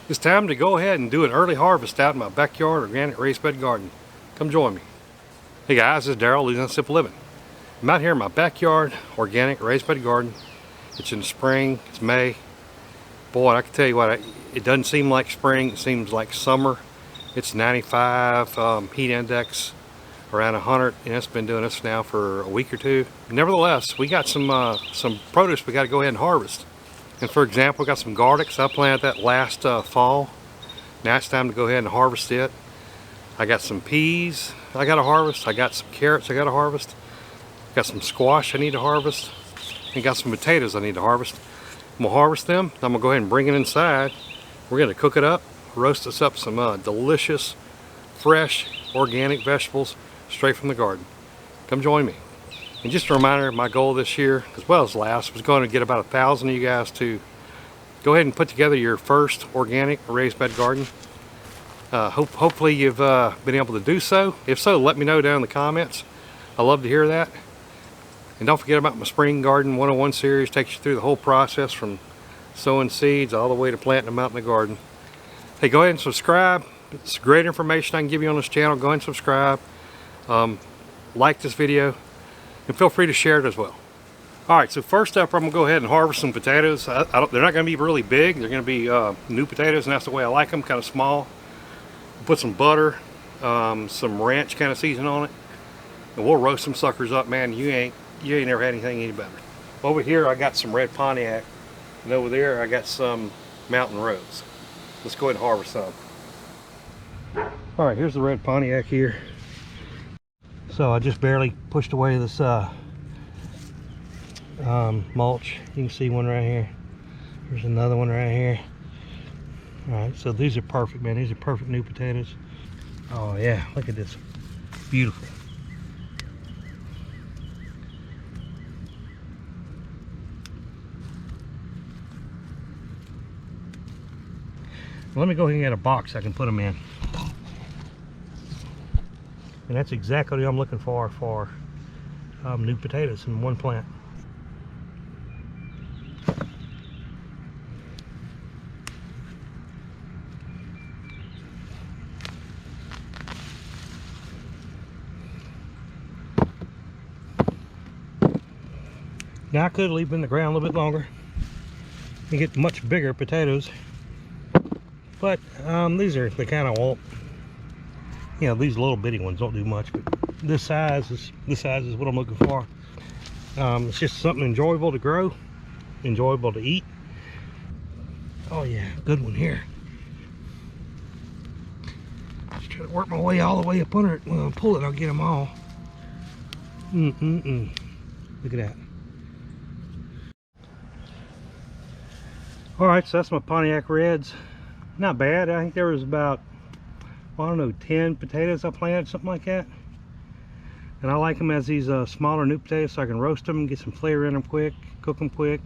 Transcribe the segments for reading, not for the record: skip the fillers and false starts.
It's time to go ahead and do an early harvest out in my backyard organic raised bed garden. Come join me. Hey guys, this is Daryl, Louisiana Simple Living. I'm out here in my backyard organic raised bed garden. It's in the spring, it's May. Boy, I can tell you what, it doesn't seem like spring, it seems like summer. It's 95, heat index around 100, and it's been doing this now for a week or two. Nevertheless, we got some produce we got to go ahead and harvest. And for example, we got some garlics. I planted that last fall. Now it's time to go ahead and harvest it. I got some peas I got to harvest. I got some carrots I got to harvest. Got some squash I need to harvest. And got some potatoes I need to harvest. I'm going to harvest them. I'm going to go ahead and bring it inside. We're going to cook it up, roast us up some delicious, fresh, organic vegetables straight from the garden. Come join me. And just a reminder, my goal this year, as well as last, was going to get about 1,000 of you guys to go ahead and put together your first organic raised bed garden. Hopefully you've been able to do so. If so, let me know down in the comments. I love to hear that. And don't forget about my Spring Garden 101 series. Takes you through the whole process from sowing seeds all the way to planting them out in the garden. Hey, go ahead and subscribe. It's great information I can give you on this channel. Go ahead and subscribe. Like this video. And feel free to share it as well. Alright, so first up, I'm going to go ahead and harvest some potatoes. They're not going to be really big. They're going to be new potatoes, and that's the way I like them, kind of small. Put some butter, some ranch kind of seasoning on it, and we'll roast some suckers up, man. You ain't never had anything any better. Over here, I got some red Pontiac, and over there, I got some Mountain Rose. Let's go ahead and harvest some. Alright, here's the red Pontiac here. So I just barely pushed away this mulch. You can see one right here. There's another one right here. Alright, so these are perfect, man. These are perfect new potatoes. Oh yeah, look at this. Beautiful. Let me go ahead and get a box I can put them in. And that's exactly what I'm looking for new potatoes in one plant. Now I could leave them in the ground a little bit longer and get much bigger potatoes, but these are the kind of won't. You know, these little bitty ones don't do much, but this size is what I'm looking for. It's just something enjoyable to grow, enjoyable to eat. Oh yeah, good one here. Just try to work my way all the way up under it. When I pull it, I'll get them all. Look at that. All right, so that's my Pontiac Reds. Not bad. I think there was about, I don't know, 10 potatoes I planted, something like that. And I like them as these smaller new potatoes, so I can roast them, get some flavor in them quick, cook them quick.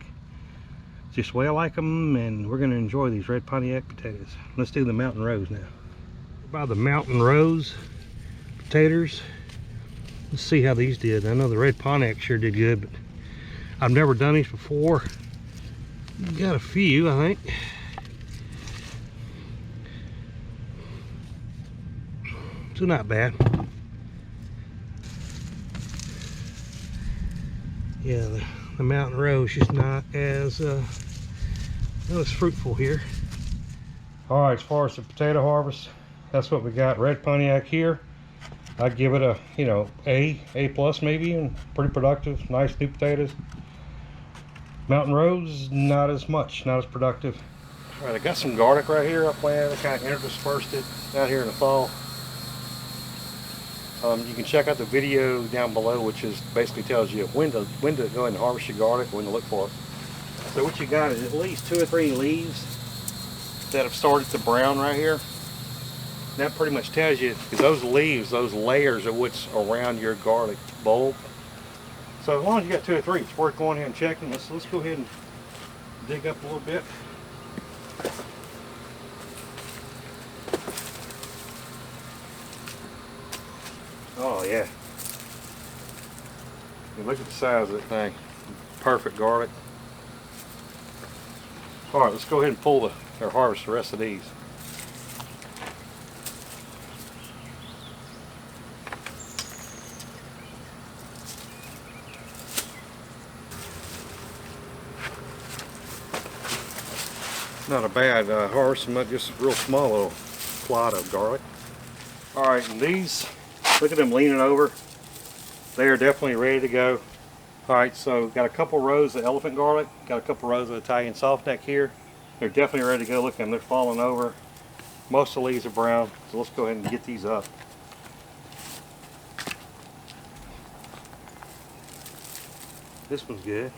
It's just the way I like them, and we're going to enjoy these red Pontiac potatoes. Let's do the Mountain Rose now. By the Mountain Rose potatoes, let's see how these did. I know the red Pontiac sure did good, but I've never done these before. Got a few, I think. So not bad. Yeah, the Mountain Rose is not as fruitful here. All right, as far as the potato harvest, that's what we got. Red Pontiac here. I'd give it a, you know, A plus maybe, and pretty productive. Nice new potatoes. Mountain Rose, not as much, not as productive. All right, I got some garlic right here I planted. I kind of interspersed it out here in the fall. You can check out the video down below, which is basically tells you when to go ahead and harvest your garlic, when to look for it. So what you got is at least 2 or 3 leaves that have started to brown right here. And that pretty much tells you, because those leaves, those layers are what's around your garlic bulb. So as long as you got 2 or 3, it's worth going ahead and checking. Let's go ahead and dig up a little bit. Oh yeah. Look at the size of that thing. Perfect garlic. Alright, let's go ahead and pull or harvest the rest of these. Not a bad harvest, just a real small little plot of garlic. Alright, and these, look at them leaning over. They are definitely ready to go. Alright, so got a couple rows of elephant garlic, got a couple rows of Italian softneck here. They're definitely ready to go. Look at them, they're falling over. Most of the leaves are brown, so let's go ahead and get these up. This one's good.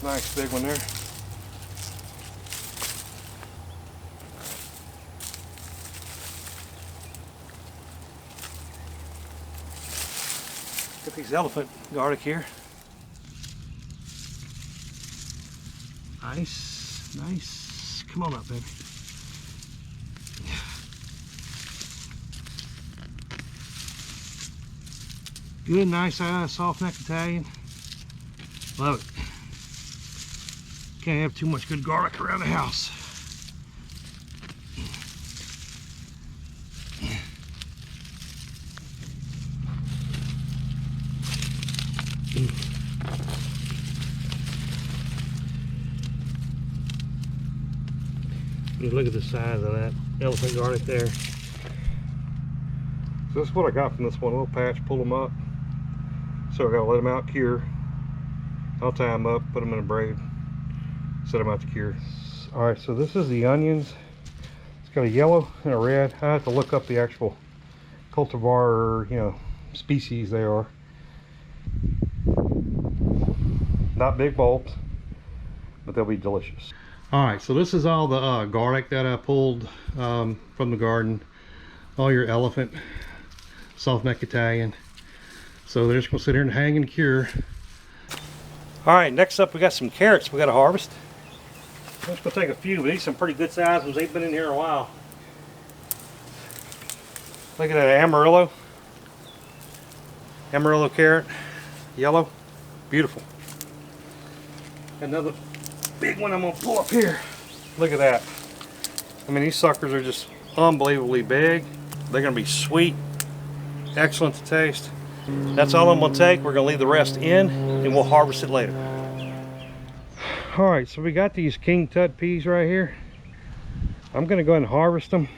Nice big one there. Get these elephant garlic here. Nice, nice. Come on up, baby. Good, nice soft neck Italian. Love it. Can't have too much good garlic around the house. You look at the size of that elephant garlic there. So this is what I got from this one little patch. Pull them up. So I gotta let them out cure. I'll tie them up, put them in a braid, set them out to cure. Alright, so this is the onions. It's got a yellow and a red. I have to look up the actual cultivar, species they are. Not big bulbs, but they'll be delicious. Alright, so this is all the garlic that I pulled from the garden. All your elephant, soft neck Italian. So they're just going to sit here and hang and cure. Alright, next up we got some carrots we got to harvest. I'm just going to take a few, but these are some pretty good sized ones. They've been in here a while. Look at that Amarillo. Amarillo carrot. Yellow. Beautiful. Another big one I'm going to pull up here. Look at that. I mean, these suckers are just unbelievably big. They're going to be sweet. Excellent to taste. That's all I'm going to take. We're going to leave the rest in and we'll harvest it later. Alright, so we got these King Tut peas right here. I'm going to go ahead and harvest them.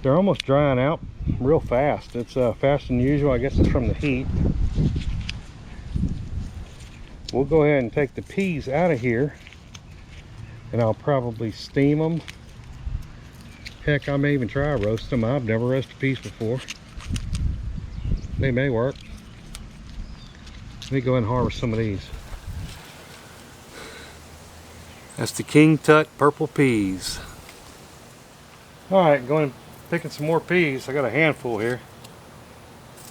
They're almost drying out real fast. It's faster than usual. I guess it's from the heat. We'll go ahead and take the peas out of here and I'll probably steam them. Heck, I may even try roast them. I've never roasted peas before. They may work. Let me go ahead and harvest some of these. That's the King Tut purple peas. Alright, going and picking some more peas. I got a handful here.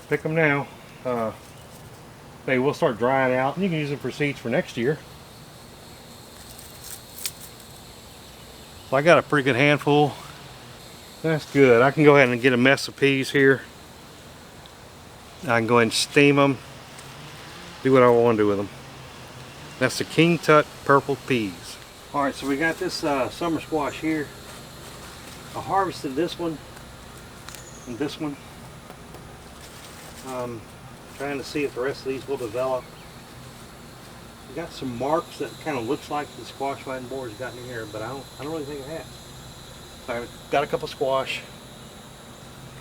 Pick them now. They will start drying out and you can use them for seeds for next year. So I got a pretty good handful. That's good. I can go ahead and get a mess of peas here. I can go ahead and steam them. Do what I want to do with them. That's the King Tut purple peas. Alright, so we got this summer squash here. I harvested this one and this one. Trying to see if the rest of these will develop. We got some marks that kind of looks like the squash vine borers got in here, but I don't really think it has. So I got a couple squash.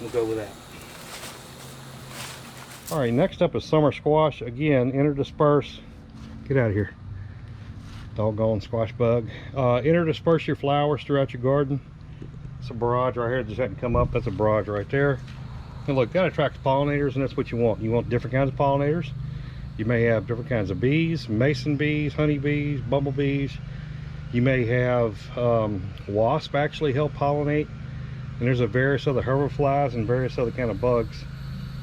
We'll go with that. Alright, next up is summer squash. Again, interdisperse. Get out of here. Doggone squash bug. Interdisperse your flowers throughout your garden. It's a barrage right here. It just hadn't come up. That's a barrage right there. And look, that attracts pollinators, and that's what you want. You want different kinds of pollinators. You may have different kinds of bees, mason bees, honey bees, bumblebees. You may have wasps actually help pollinate. And there's a various other hoverflies and various other kind of bugs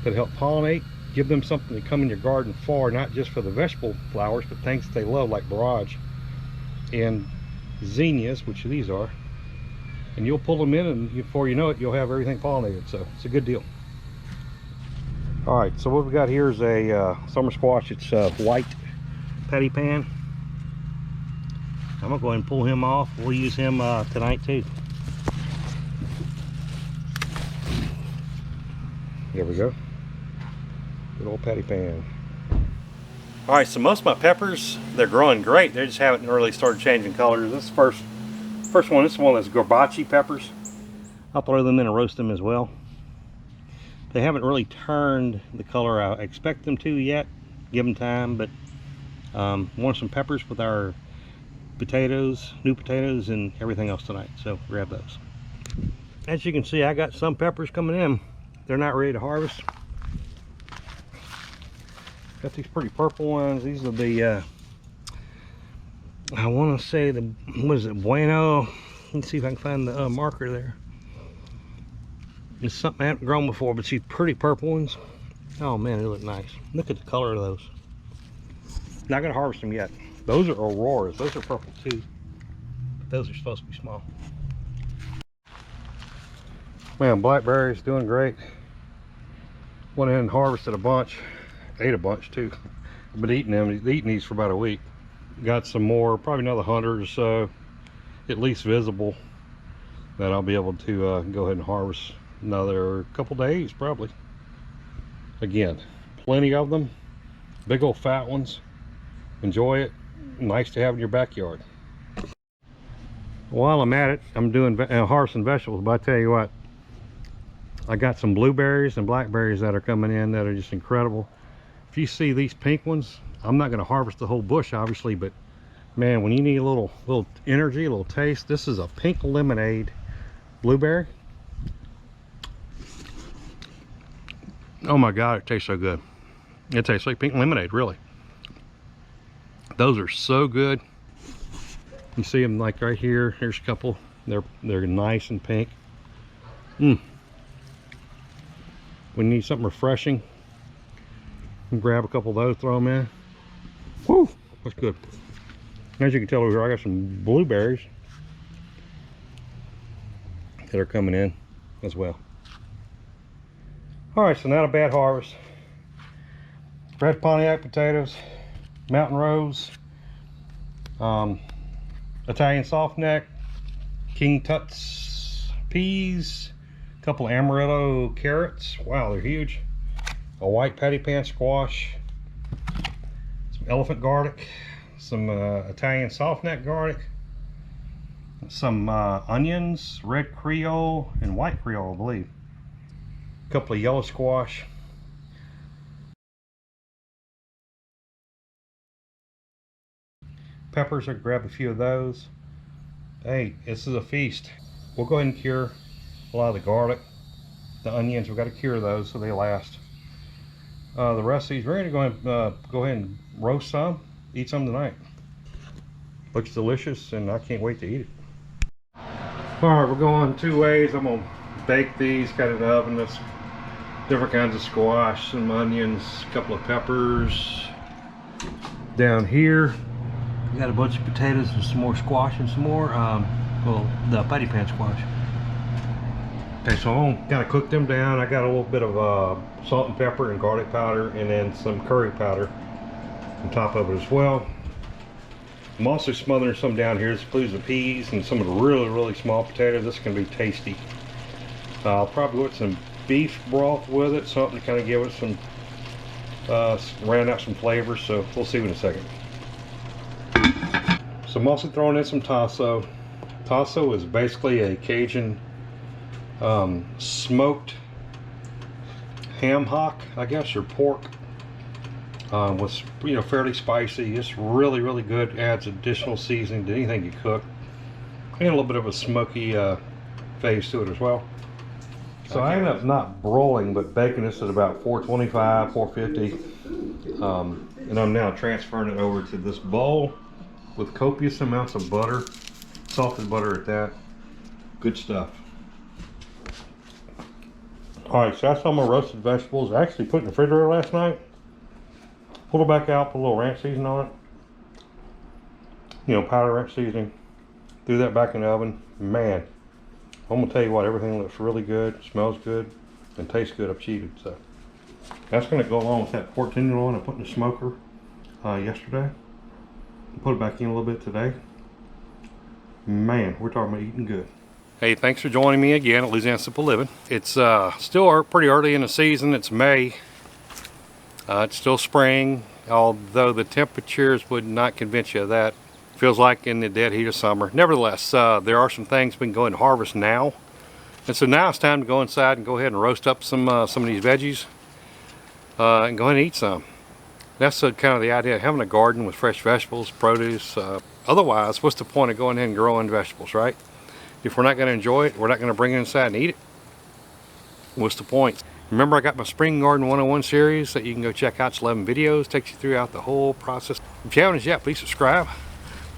that help pollinate. Give them something to come in your garden for, not just for the vegetable flowers, but things that they love like borage and zinnias, which these are. and you'll pull them in, and before you know it, you'll have everything pollinated. So it's a good deal. All right, so what we got here is a summer squash. It's white patty pan. I'm gonna go ahead and pull him off. We'll use him tonight too. There we go. Good old patty pan. All right, so most of my peppers, they're growing great. They just haven't really started changing colors. This is first one. This is one of those gorbachi peppers. I'll throw them in and roast them as well. They haven't really turned the color I expect them to yet. Give them time, but want some peppers with our potatoes, new potatoes, and everything else tonight. So grab those. As you can see, I got some peppers coming in. They're not ready to harvest. Got these pretty purple ones. These are the I want to say the, what is it, Bueno. Let's see if I can find the marker there. It's something I haven't grown before, but these pretty purple ones. Oh man, they look nice. Look at the color of those. Not gonna harvest them yet. Those are auroras. Those are purple too. But those are supposed to be small. Man, blackberries doing great. Went in and harvested a bunch. Ate a bunch too. I've been eating these for about a week. Got some more, probably another 100 or so, at least visible, that I'll be able to go ahead and harvest another couple days probably. Again, plenty of them, big old fat ones. Enjoy it. Nice to have in your backyard. While I'm at it, I'm doing harvesting vegetables, but I tell you what, I got some blueberries and blackberries that are coming in that are just incredible. If you see these pink ones, I'm not going to harvest the whole bush obviously, but man, when you need a little energy, a little taste, this is a pink lemonade blueberry. Oh my god, it tastes so good. It tastes like pink lemonade, really. Those are so good. You see them like right here. Here's a couple. They're nice and pink. We need something refreshing. Grab a couple of those, throw them in. Woo, that's good. As you can tell over here, I got some blueberries that are coming in as well. All right, so not a bad harvest. Red Pontiac potatoes, Mountain Rose, Italian softneck, King Tut's peas, a couple of amaretto carrots. Wow, they're huge. A white patty pan squash, some elephant garlic, some Italian softneck garlic, some onions, red Creole and white Creole, I believe. A couple of yellow squash. Peppers, I grab a few of those. Hey, this is a feast. We'll go ahead and cure a lot of the garlic. The onions, we've got to cure those so they last. The rest of these, we're going to go ahead and roast some, eat some tonight. Looks delicious, and I can't wait to eat it. All right, we're going two ways. I'm going to bake these, got it in the oven. There's different kinds of squash, some onions, a couple of peppers. Down here, we got a bunch of potatoes and some more squash and some more, well, the patty pan squash. Okay, so I'm gonna kind of cook them down. I got a little bit of salt and pepper and garlic powder, and then some curry powder on top of it as well. I'm also smothering some down here. This includes the peas and some of the really small potatoes. This is gonna be tasty. I'll probably put some beef broth with it, something to kind of give it some, round out some flavors. So we'll see in a second. So I'm also throwing in some tasso. Tasso is basically a Cajun smoked ham hock, I guess, or pork. Was, you know, fairly spicy. It's really good. Adds additional seasoning to anything you cook, and a little bit of a smoky phase to it as well. So I ended up not broiling, but baking this at about 425, 450, and I'm now transferring it over to this bowl with copious amounts of butter, salted butter at that. Good stuff. Alright, so that's all my roasted vegetables. I actually put in the refrigerator last night. Pulled it back out, put a little ranch seasoning on it. You know, powder ranch seasoning. Threw that back in the oven. Man, I'm gonna tell you what, everything looks really good, smells good, and tastes good up cheated. So that's gonna go along with that pork tenderloin I put in the smoker yesterday. Put it back in a little bit today. Man, we're talking about eating good. Hey, thanks for joining me again at Louisiana Simple Living. It's still pretty early in the season. It's May. It's still spring, although the temperatures would not convince you of that. Feels like in the dead heat of summer. Nevertheless, there are some things we can go ahead and harvest now. And so now it's time to go inside and go ahead and roast up some of these veggies and go ahead and eat some. That's kind of the idea of having a garden with fresh vegetables, produce. Otherwise, what's the point of going ahead and growing vegetables, right? If we're not going to enjoy it, we're not going to bring it inside and eat it. What's the point? Remember, I got my Spring Garden 101 series that you can go check out. It's 11 videos, takes you throughout the whole process. If you haven't yet, please subscribe.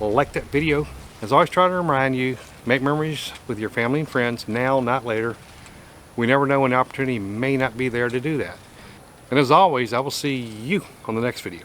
Like that video. As always, try to remind you, make memories with your family and friends now, not later. We never know when the opportunity may not be there to do that. And as always, I will see you on the next video.